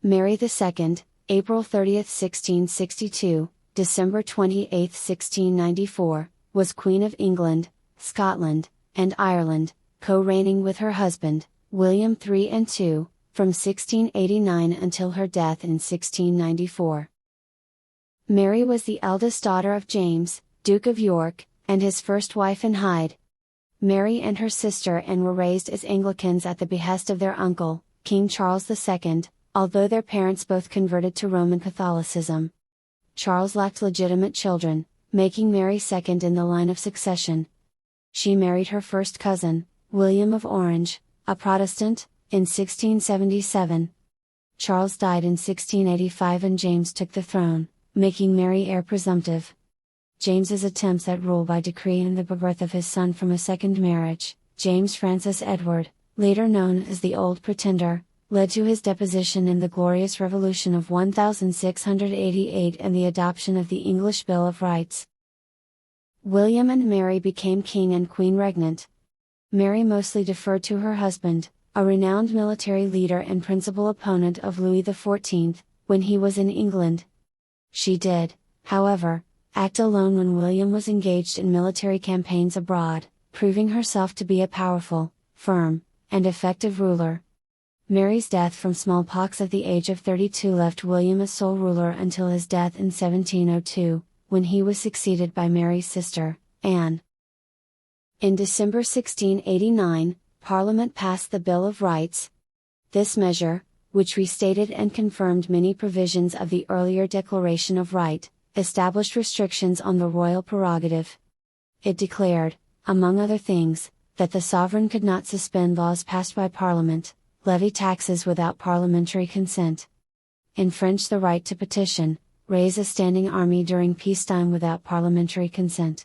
Mary II, April 30, 1662, December 28, 1694, was Queen of England, Scotland, and Ireland, co-reigning with her husband, William III and II, from 1689 until her death in 1694. Mary was the eldest daughter of James, Duke of York, and his first wife in Hyde. Mary and her sister Anne were raised as Anglicans at the behest of their uncle, King Charles II, although their parents both converted to Roman Catholicism. Charles lacked legitimate children, making Mary second in the line of succession. She married her first cousin, William of Orange, a Protestant, in 1677. Charles died in 1685 and James took the throne, making Mary heir presumptive. James's attempts at rule by decree and the birth of his son from a second marriage, James Francis Edward, later known as the Old Pretender, led to his deposition in the Glorious Revolution of 1688 and the adoption of the English Bill of Rights. William and Mary became king and queen regnant. Mary mostly deferred to her husband, a renowned military leader and principal opponent of Louis XIV, when he was in England. She did, however, act alone when William was engaged in military campaigns abroad, proving herself to be a powerful, firm, and effective ruler. Mary's death from smallpox at the age of 32 left William as sole ruler until his death in 1702, when he was succeeded by Mary's sister, Anne. In December 1689, Parliament passed the Bill of Rights. This measure, which restated and confirmed many provisions of the earlier Declaration of Right, established restrictions on the royal prerogative. It declared, among other things, that the sovereign could not suspend laws passed by Parliament, levy taxes without parliamentary consent, infringe the right to petition, raise a standing army during peacetime without parliamentary consent,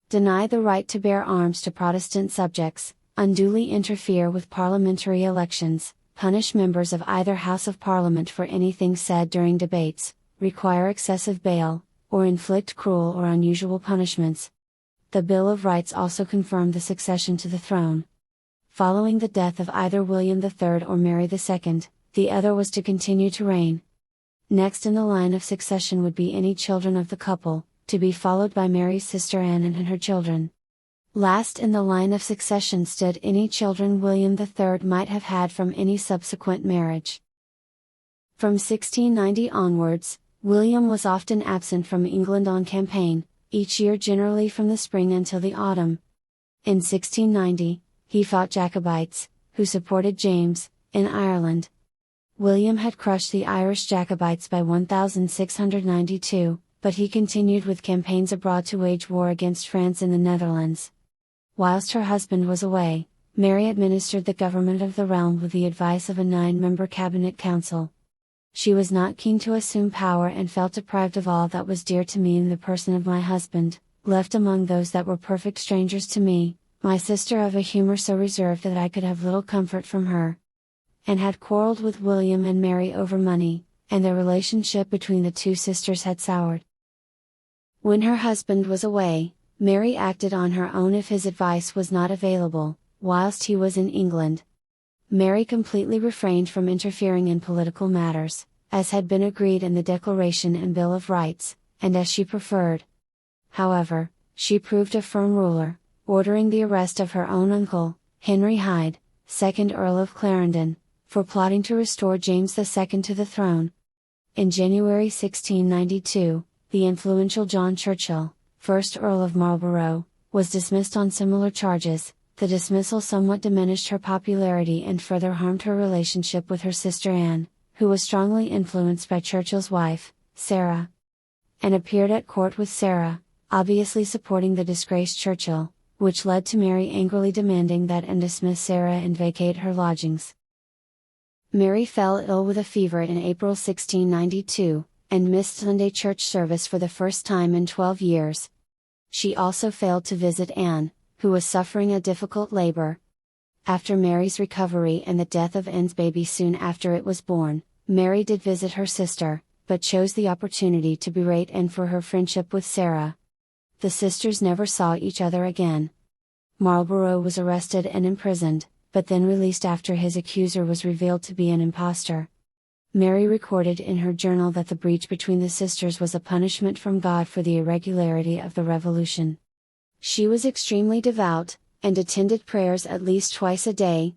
deny the right to bear arms to Protestant subjects, unduly interfere with parliamentary elections, punish members of either House of Parliament for anything said during debates, require excessive bail, or inflict cruel or unusual punishments. The Bill of Rights also confirmed the succession to the throne. Following the death of either William III or Mary II, the other was to continue to reign. Next in the line of succession would be any children of the couple, to be followed by Mary's sister Anne and her children. Last in the line of succession stood any children William III might have had from any subsequent marriage. From 1690 onwards, William was often absent from England on campaign, each year generally from the spring until the autumn. In 1690, he fought Jacobites, who supported James, in Ireland. William had crushed the Irish Jacobites by 1692, but he continued with campaigns abroad to wage war against France in the Netherlands. Whilst her husband was away, Mary administered the government of the realm with the advice of a 9-member cabinet council. She was not keen to assume power and felt deprived of all that was dear to me in the person of my husband, left among those that were perfect strangers to me, my sister of a humor so reserved that I could have little comfort from her. And had quarreled with William and Mary over money, and the relationship between the two sisters had soured. When her husband was away, Mary acted on her own if his advice was not available, whilst he was in England. Mary completely refrained from interfering in political matters, as had been agreed in the Declaration and Bill of Rights, and as she preferred. However, she proved a firm ruler, ordering the arrest of her own uncle, Henry Hyde, 2nd Earl of Clarendon, for plotting to restore James II to the throne. In January 1692, the influential John Churchill, 1st Earl of Marlborough, was dismissed on similar charges. The dismissal somewhat diminished her popularity and further harmed her relationship with her sister Anne, who was strongly influenced by Churchill's wife, Sarah. Anne appeared at court with Sarah, obviously supporting the disgraced Churchill, which led to Mary angrily demanding that Anne dismiss Sarah and vacate her lodgings. Mary fell ill with a fever in April 1692, and missed Sunday church service for the first time in 12 years. She also failed to visit Anne, who was suffering a difficult labor. After Mary's recovery and the death of Anne's baby soon after it was born, Mary did visit her sister, but chose the opportunity to berate Anne for her friendship with Sarah. The sisters never saw each other again. Marlborough was arrested and imprisoned, but then released after his accuser was revealed to be an impostor. Mary recorded in her journal that the breach between the sisters was a punishment from God for the irregularity of the revolution. She was extremely devout, and attended prayers at least twice a day.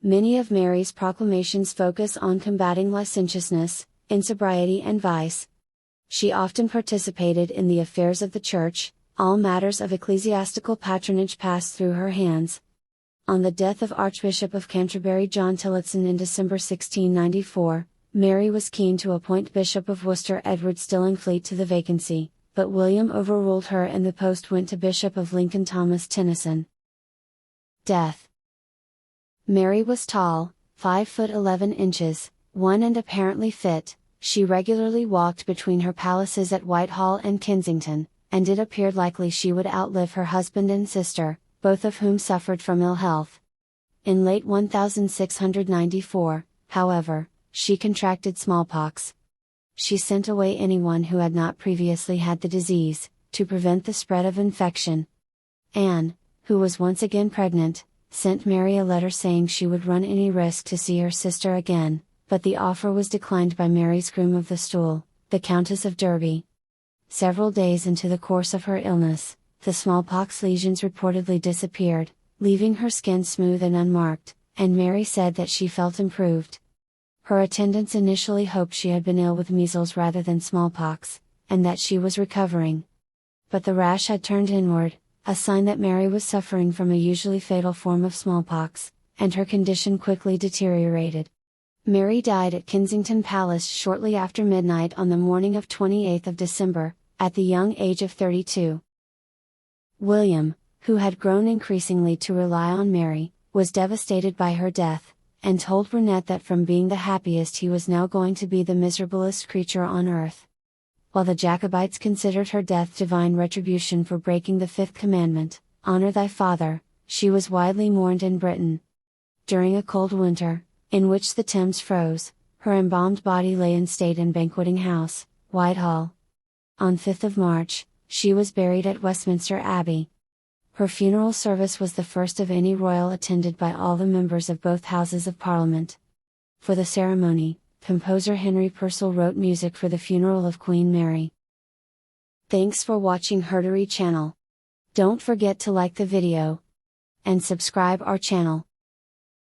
Many of Mary's proclamations focus on combating licentiousness, insobriety and vice. She often participated in the affairs of the Church. All matters of ecclesiastical patronage passed through her hands. On the death of Archbishop of Canterbury John Tillotson in December 1694, Mary was keen to appoint Bishop of Worcester Edward Stillingfleet to the vacancy, but William overruled her and the post went to Bishop of Lincoln Thomas Tennyson. Death. Mary was tall, 5 foot 11 inches, 1 and apparently fit. She regularly walked between her palaces at Whitehall and Kensington, and it appeared likely she would outlive her husband and sister, both of whom suffered from ill health. In late 1694, however, she contracted smallpox. She sent away anyone who had not previously had the disease, to prevent the spread of infection. Anne, who was once again pregnant, sent Mary a letter saying she would run any risk to see her sister again, but the offer was declined by Mary's groom of the stool, the Countess of Derby. Several days into the course of her illness, the smallpox lesions reportedly disappeared, leaving her skin smooth and unmarked, and Mary said that she felt improved. Her attendants initially hoped she had been ill with measles rather than smallpox, and that she was recovering. But the rash had turned inward, a sign that Mary was suffering from a usually fatal form of smallpox, and her condition quickly deteriorated. Mary died at Kensington Palace shortly after midnight on the morning of 28th of December, at the young age of 32. William, who had grown increasingly to rely on Mary, was devastated by her death, and told Burnet that from being the happiest he was now going to be the miserablest creature on earth. While the Jacobites considered her death divine retribution for breaking the fifth commandment, "Honor thy father," she was widely mourned in Britain. During a cold winter, in which the Thames froze, her embalmed body lay in state in Banqueting House, Whitehall. On 5th of March, she was buried at Westminster Abbey. Her funeral service was the first of any royal attended by all the members of both Houses of Parliament. For the ceremony, composer Henry Purcell wrote music for the funeral of Queen Mary. Thanks for watching HerStory channel. Don't forget to like the video and subscribe our channel.